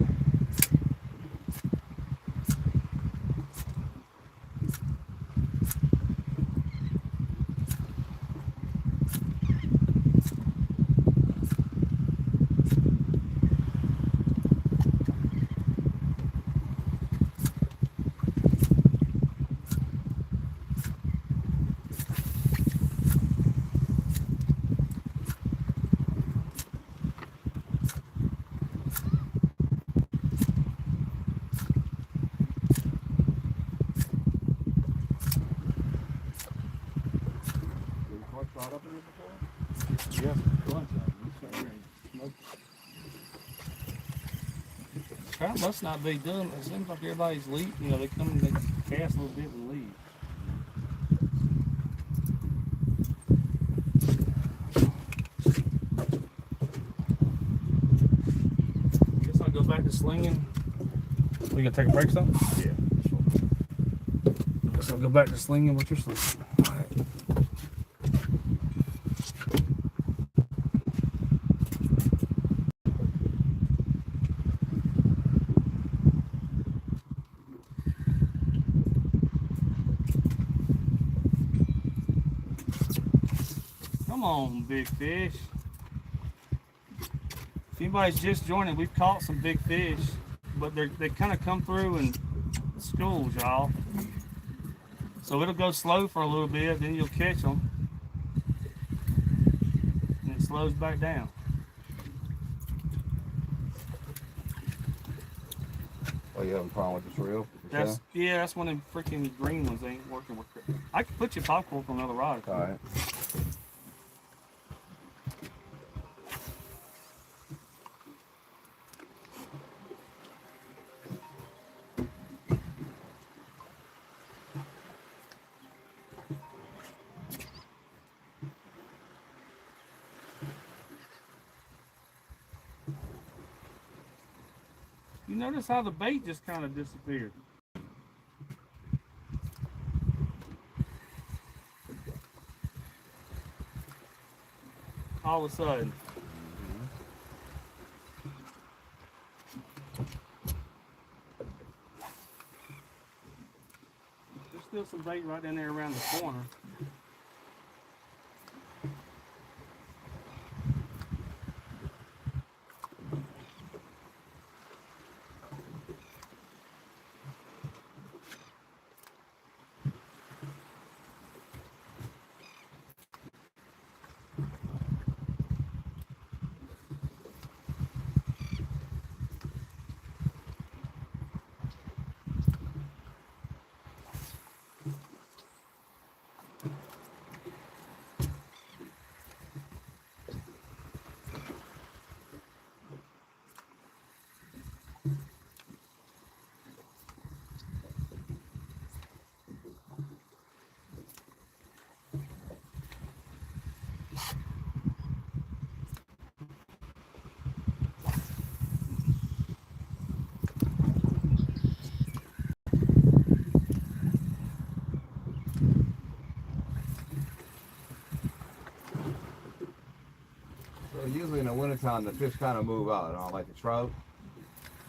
Yes, lunch. Trout must not be doing. It seems like everybody's leave. You know, they come and they cast a little bit and leave. Guess I'll go back to slinging. We gonna take a break, something? Yeah. Guess I'll go back to slinging what you're slinging. All right. Come on, big fish. If anybody's just joining, we've caught some big fish, but they kind of come through in schools, y'all. So it'll go slow for a little bit, then you'll catch them, and it slows back down. Oh, you having a problem with this reel? Yeah, that's one of them freaking green ones ain't working with it. I can put your popcorn on another rod. All right. You notice how the bait just kind of disappeared. all of a sudden. There's still some bait right in there around the corner. So usually in the wintertime, the fish kind of move out, like the trout.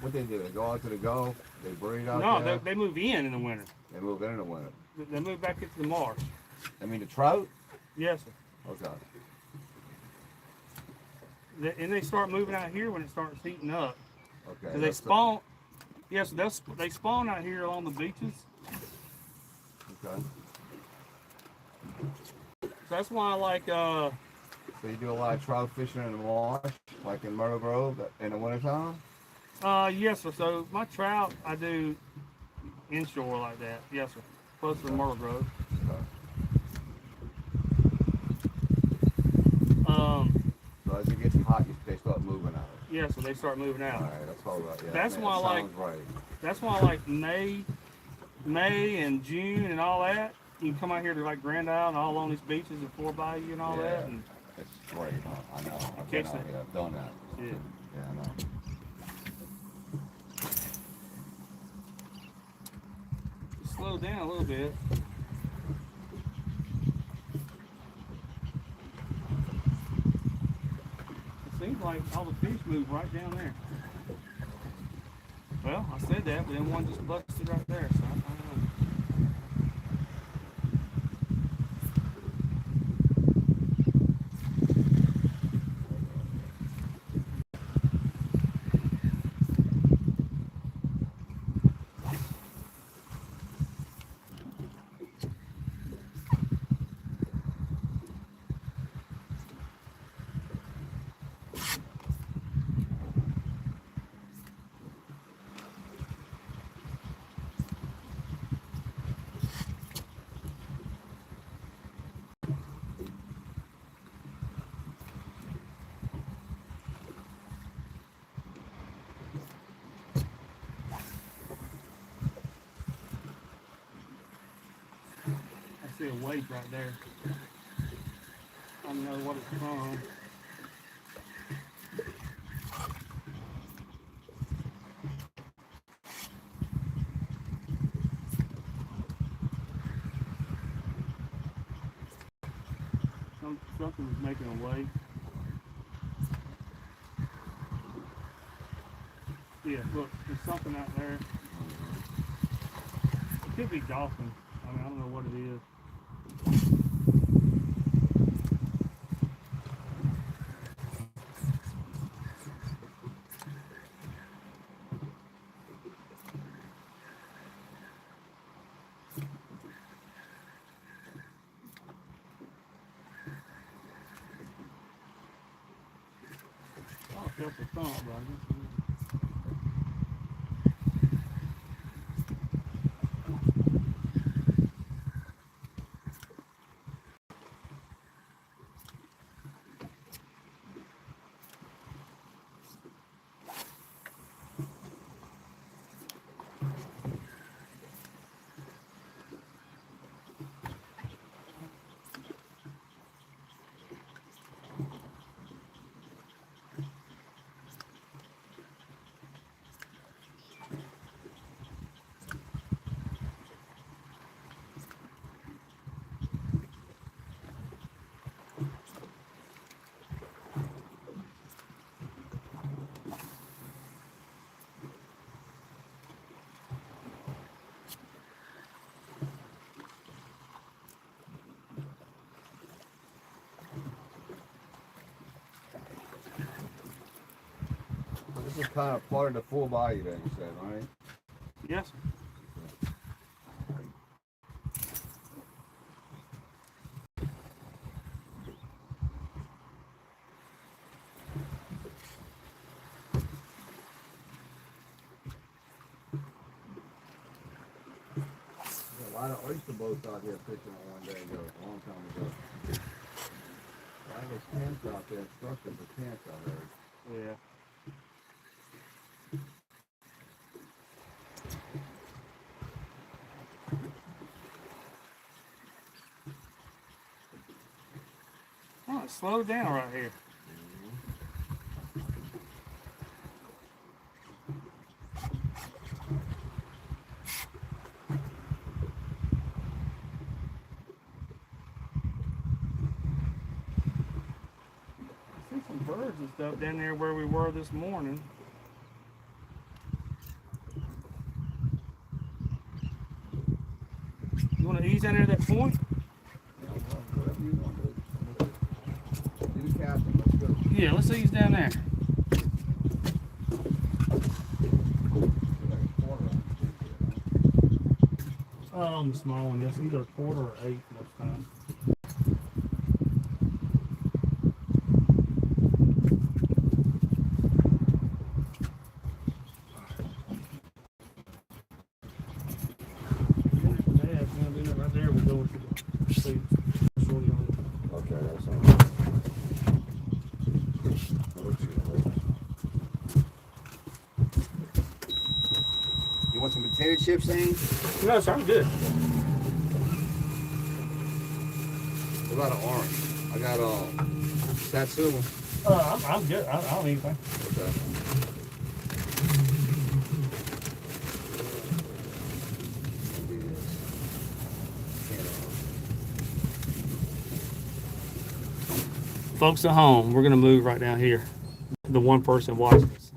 What they do? They go out to the Gulf. They breed out No, there. they move in the winter. They move in the winter. They move back into the marsh. I mean the trout. Yes, sir. Okay. And they start moving out here when it starts heating up. Okay. Because they spawn. Yes, they spawn out here along the beaches. Okay. So that's why I like. So you do a lot of trout fishing in the marsh, like in Myrtle Grove, in the wintertime? Yes, sir. So my trout, I do inshore like that. Yes, sir. Closer to Myrtle Grove. So as it gets hot, they start moving out. Yeah, so they start moving out. All right, that's all right. Yeah, That's why I like. Right. That's why I like May and June and all that. You can come out here to like Grand Isle and all along these beaches and Four Bayou and all that. And it's great. I know. I've catch been out that. here. I've done that. Yeah. Yeah, I know. Slow down a little bit. It seems like all the fish move right down there. Well, I said that, but then one just busted right there, so I don't know. I see a wake right there. I don't know what it's from. Something's making a wake. Yeah, look, there's something out there. It could be dolphin. I mean, I don't know what it is. Oh, I felt the thump, brother. this is kind of part of the full body that you said, right? Yes. There's a lot of oyster boats out here fishing on one day ago, a long time ago. A lot of those camps out there, structures for camps out there. Yeah. Oh, it slowed down right here. I see some birds and stuff down there where we were this morning. You want to ease down there at that point? Yeah, well, whatever you want to do. Do casting, let's go. Yeah, let's ease down there. On the small one, yes, either a quarter or 8 most times. Right there, we're going to the sleep. Okay, that's all right. You want some potato chips, Zane? No, sir, I'm good. What about an orange? I got Satsuma. I'm good. I don't need anything. Okay. Folks at home, we're going to move right down here. The one person watching us.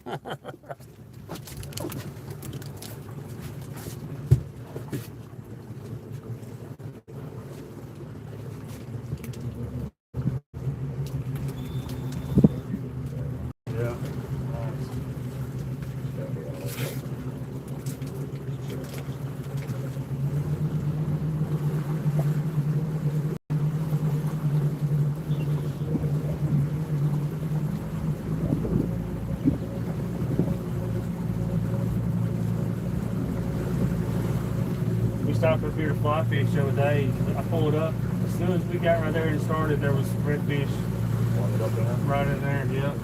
Yeah. We stopped up here to fly fish the other day. I pulled up. As soon as we got right there and started, there was redfish right in there. Yep.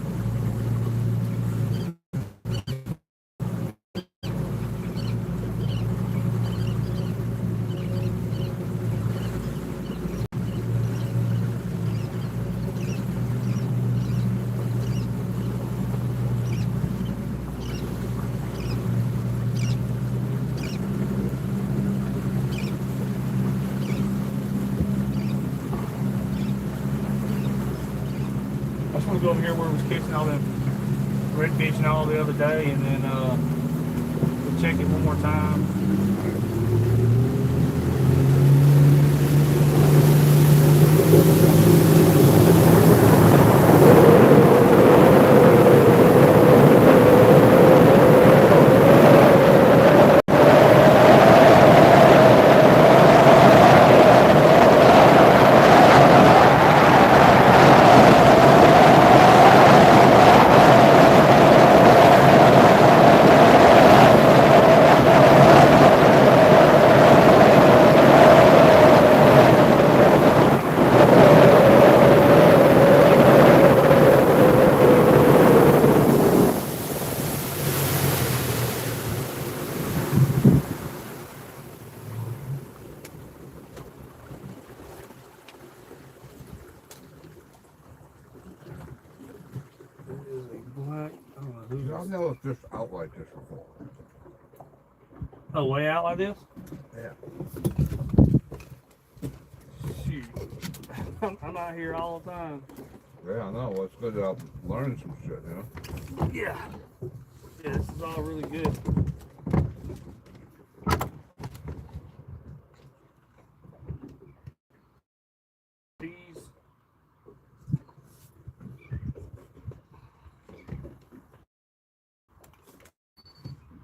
I just want to go over here where we was catching all them redfish and all the other day, and then we'll check it one more time. I've never fished out like this before. Oh, way out like this? Yeah. Shoot. I'm out here all the time. Yeah, I know. Well, it's good that I'm learning some shit, you know? Yeah. Yeah, this is all really good. These.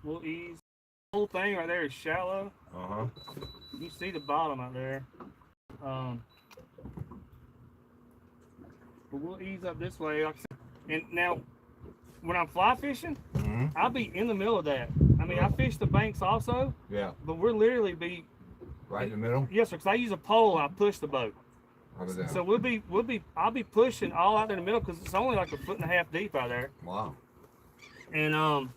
We'll ease. The whole thing right there is shallow. Uh-huh. You see the bottom out there. Um, but we'll ease up this way. Like I said. And now, when I'm fly fishing, I'll be in the middle of that. I mean, I fish the banks also. Yeah. But we'll literally be right in the middle. Yes, sir. Because I use a pole. I push the boat. So I'll be pushing all out in the middle because it's only like 1.5 feet deep out there. Wow. And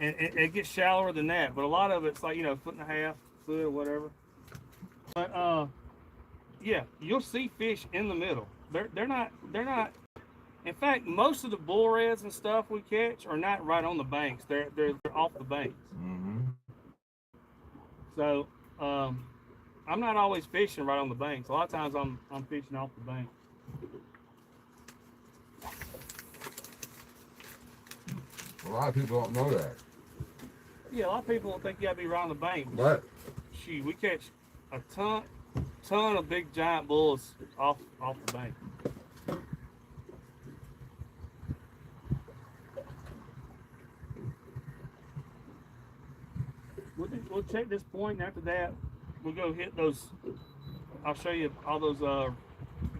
it gets shallower than that, but a lot of it's like 1.5 foot or whatever. But yeah, you'll see fish in the middle. They're not. In fact, most of the bull reds and stuff we catch are not right on the banks. They're off the banks. Mm-hmm. So I'm not always fishing right on the banks. A lot of times I'm fishing off the bank. A lot of people don't know that. Yeah, a lot of people don't think you gotta be right on the bank. But Shoot, we catch a ton of big giant bulls off the bank. We'll check this point, and after that, we'll go hit those. I'll show you all those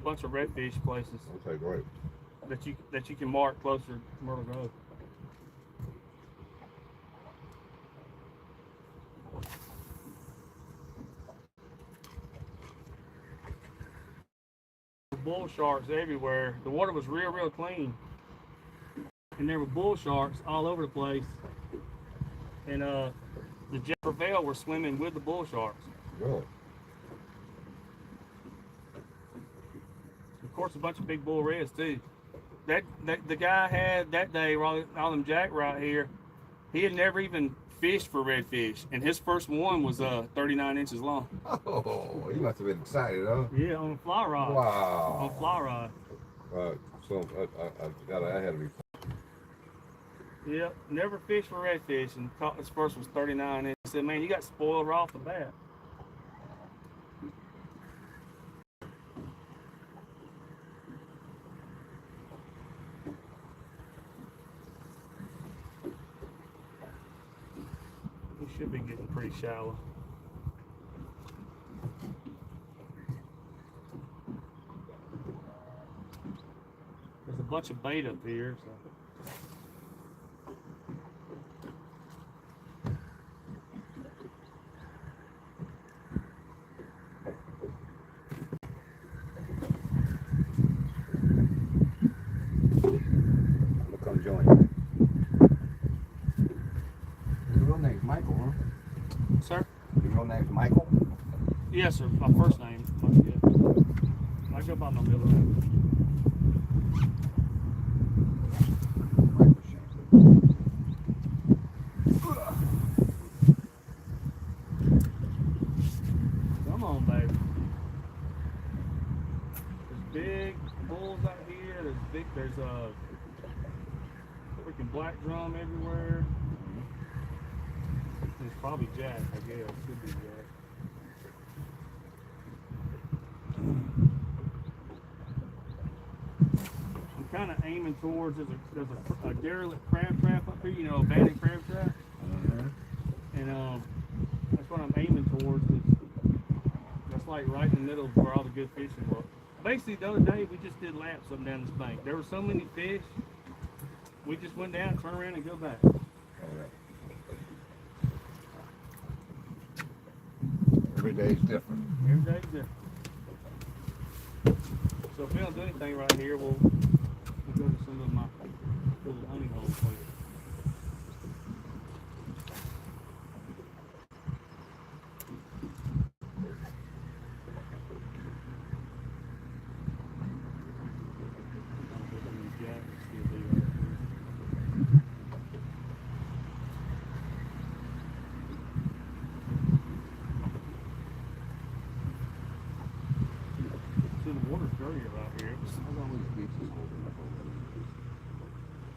bunch of redfish places. okay, great. That you can mark closer to Myrtle Grove. Bull sharks everywhere. The water was real clean, and there were bull sharks all over the place. And the Jeffervale were swimming with the bull sharks. Really? Of course, a bunch of big bull reds too. That the guy had that day, all them jack right here. He had never even fished for redfish, and his first one was 39 inches long. Oh, he must have been excited, huh? Yeah, on a fly rod. Wow. On a fly rod. So I had to be. Yep, never fished for redfish, and caught his first was 39 inches. I said, man, you got spoiled right off the bat. We should be getting pretty shallow. There's a bunch of bait up here, so. I'll come join you. Your real name's Michael, huh? Sir? Your real name's Michael? Yes, sir. My first name. Yeah. I go by my middle name. Come on, baby. There's big bulls out here. There's freaking black drum everywhere. It's probably jack, I guess. Could be jack. I'm kind of aiming towards there's a derelict crab trap up here, abandoned crab trap. And that's what I'm aiming towards. That's like right in the middle of where all the good fishing was. Basically, the other day we just did laps up and down this bank. There were so many fish, we just went down, turn around, and go back. Every day's different. Every day's different. So if we don't do anything right here, we'll go to some of my little honey hole places.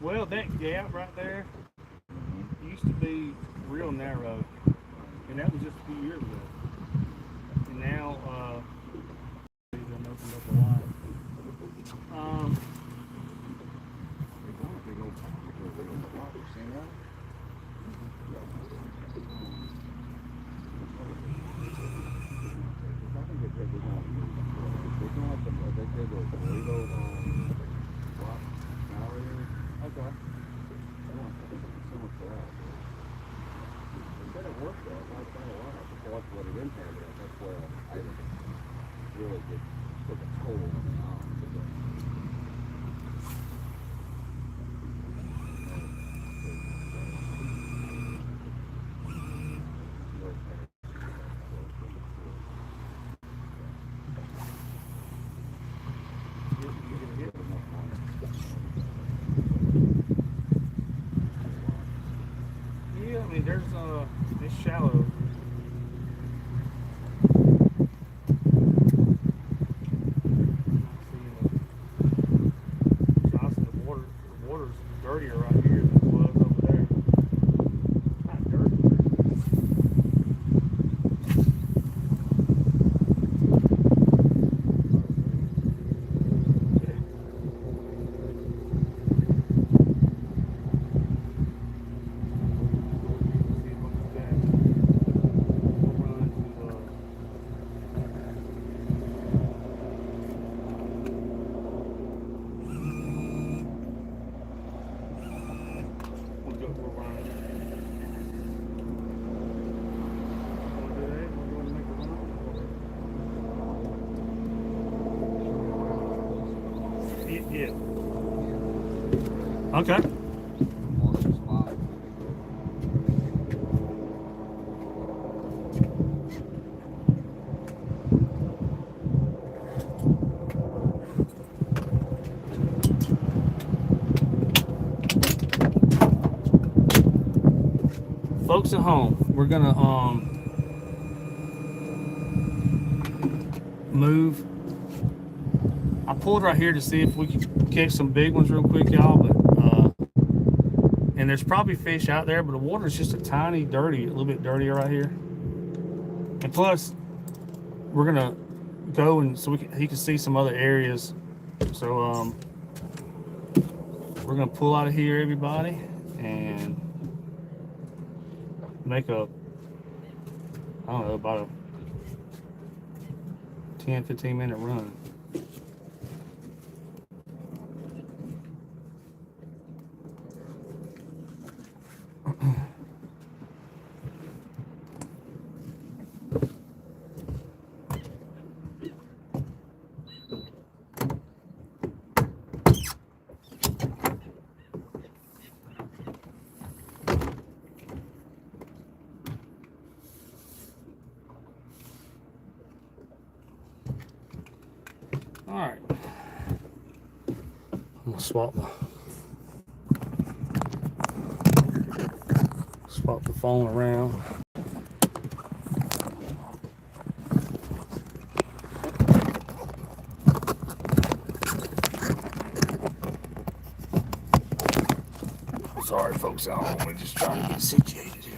Well, that gap right there used to be real narrow, and that was just a few years ago. And now, they've opened up a lot. Yeah, I mean, it's shallow. Johnson, the water's dirtier right here than it was over there. Not dirty. Yeah. Okay. Folks at home, we're gonna move. I pulled right here to see if we could catch some big ones real quick, y'all. But and there's probably fish out there, but the water is just a little bit dirtier right here. And plus, we're gonna go and so he can see some other areas. So we're gonna pull out of here, everybody, and make I don't know, about a 10-15 minute run. All right, I'm gonna swap the phone around. Sorry, folks at home. We're just trying to get situated here.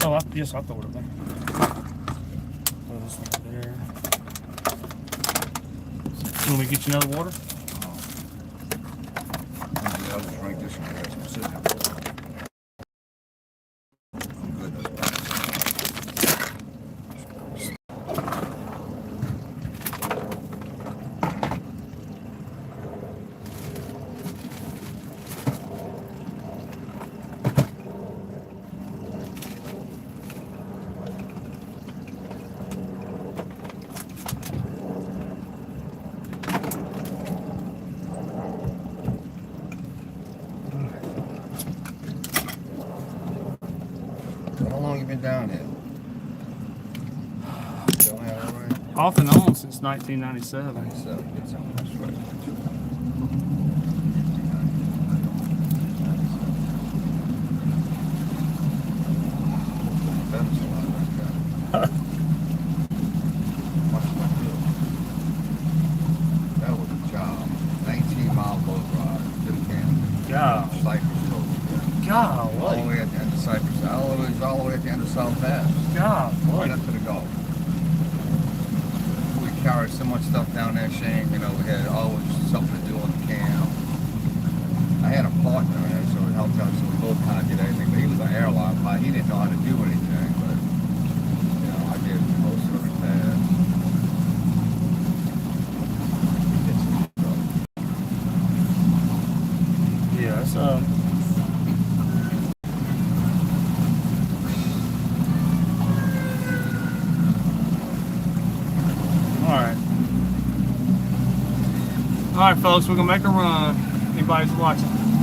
Oh, yes, I'll throw it up there. Throw this one up there. You want me to get you another water? I'll just drink this one. How long you been down here? Don't have it right? Off and on since 1997. 97. Get some of this right. That was South Pass. God, Right up to the Gulf. We carried so much stuff down there, Shane. You know, we had always something to do on the camp. I had a partner in it, so it helped out. So we both kind of did everything. But he was an airline pilot. He didn't know how to do anything, but you know, I did most of the pass. yeah, it's All right, folks, we're gonna make a run. Anybody's watching.